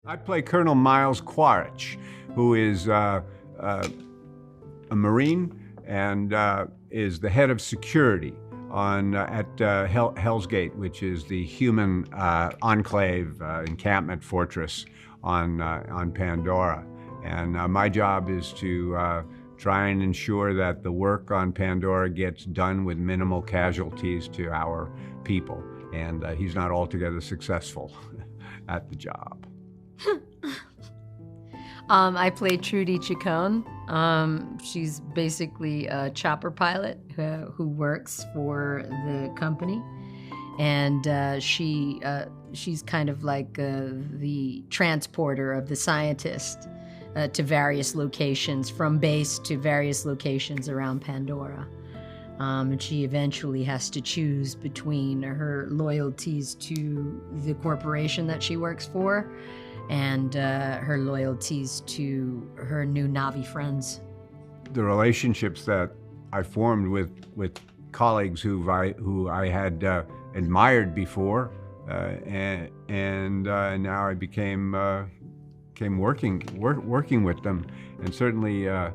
I play Colonel Miles Quaritch, who is a Marine and is the head of security at Hell's Gate, which is the human enclave encampment fortress on Pandora. And my job is to try and ensure that the work on Pandora gets done with minimal casualties to our people. And he's not altogether successful at the job. I play Trudy Chacon. She's basically a chopper pilot who works for the company, and she's kind of like the transporter of the scientist to various locations, from base to various locations around Pandora. And she eventually has to choose between her loyalties to the corporation that she works for and her loyalties to her new Na'vi friends. The relationships that I formed with colleagues who I had admired before, and now I became working with them, and certainly I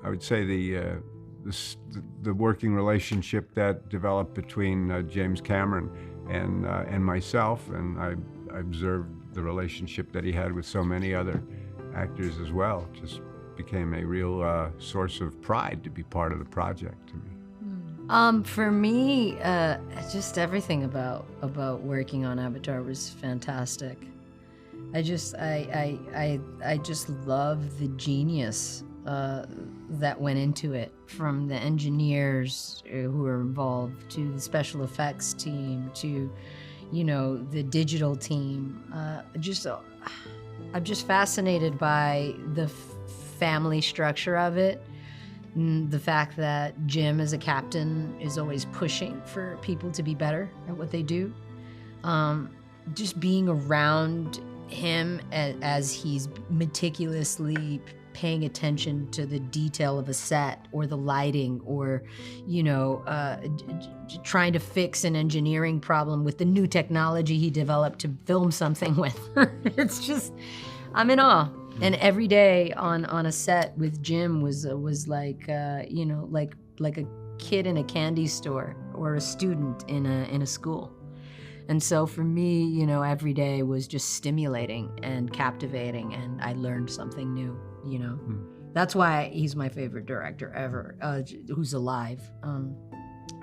would say the working relationship that developed between James Cameron and myself, and I observed the relationship that he had with so many other actors as well. Just became a real source of pride to be part of the project to me. For me, just everything about working on Avatar was fantastic. I just love the genius that went into it, from the engineers who were involved to the special effects team to, the digital team. I'm just fascinated by the family structure of it. The fact that Jim, as a captain, is always pushing for people to be better at what they do. Just being around him as he's meticulously paying attention to the detail of a set or the lighting, or trying to fix an engineering problem with the new technology he developed to film something with. It's just, I'm in awe. And every day on a set with Jim was like like a kid in a candy store or a student in a school. And so for me, every day was just stimulating and captivating, and I learned something new, That's why he's my favorite director ever, who's alive. I'm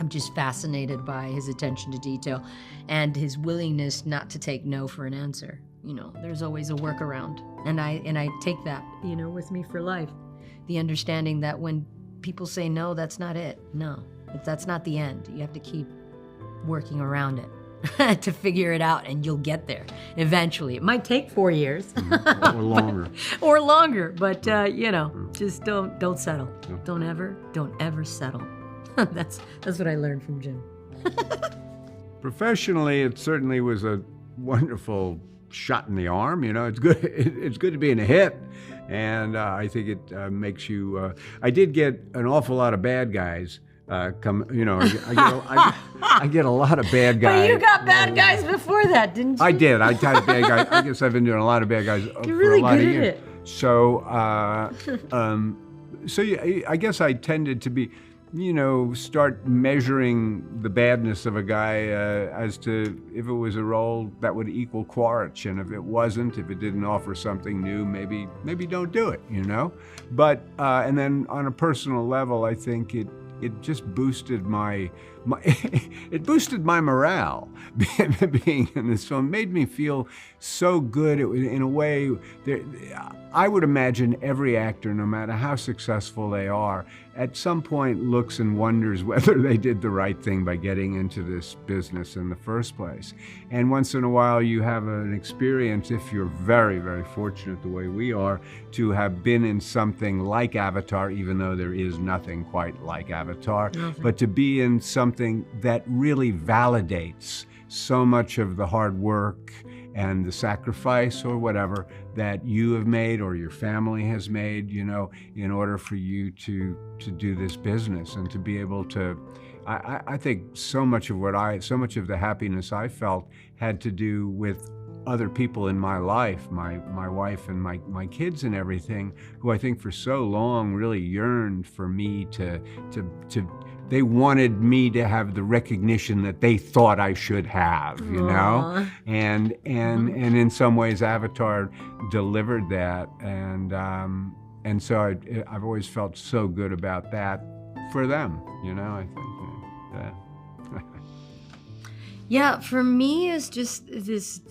just fascinated by his attention to detail and his willingness not to take no for an answer. There's always a workaround. And I take that, with me for life. The understanding that when people say no, that's not it. No, that's not the end. You have to keep working around it to figure it out, and you'll get there eventually. It might take 4 years. Or longer. Or longer, but just don't settle. Yeah. Don't ever settle. That's what I learned from Jim. Professionally, it certainly was a wonderful shot in the arm. It's good. It's good to be in a hit, and I think it makes you. I did get an awful lot of bad guys. I get a lot of bad guys. But you got bad guys before that, didn't you? I did. I had bad guys. I guess I've been doing a lot of bad guys for really a lot of good at years. it. So, I guess I tended to be, start measuring the badness of a guy as to if it was a role that would equal Quaritch, and if it wasn't, if it didn't offer something new, maybe don't do it, But and then on a personal level, I think it just boosted my it boosted my morale being in this film. It made me feel so good. It was, in a way, I would imagine every actor, no matter how successful they are, at some point looks and wonders whether they did the right thing by getting into this business in the first place. And once in a while you have an experience, if you're very, very fortunate the way we are, to have been in something like Avatar, even though there is nothing quite like Avatar, but to be in something that really validates so much of the hard work and the sacrifice or whatever that you have made or your family has made, in order for you to do this business and to be able to. I think so much of the happiness I felt had to do with other people in my life, my wife and my kids and everything, who I think for so long really yearned for me to they wanted me to have the recognition that they thought I should have, you know? Aw. And in some ways Avatar delivered that. And so I've always felt so good about that for them, you know, I think. Yeah, for me, it's just this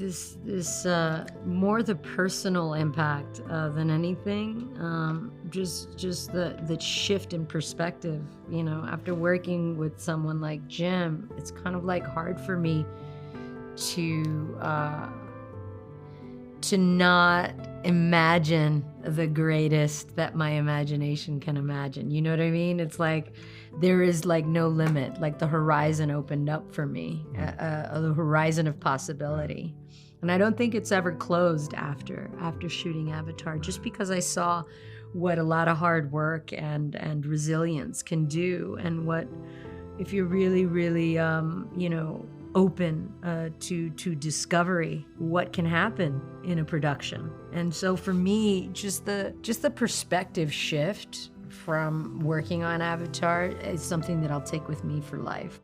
more the personal impact than anything. Just the shift in perspective. You know, after working with someone like Jim, it's kind of like hard for me to not imagine the greatest that my imagination can imagine. You know what I mean? It's like there is like no limit. Like the horizon opened up for me, the horizon of possibility. And I don't think it's ever closed after shooting Avatar, just because I saw what a lot of hard work and resilience can do, and what if you're really, really, open to discovery, what can happen in a production. And so for me, just the perspective shift from working on Avatar is something that I'll take with me for life.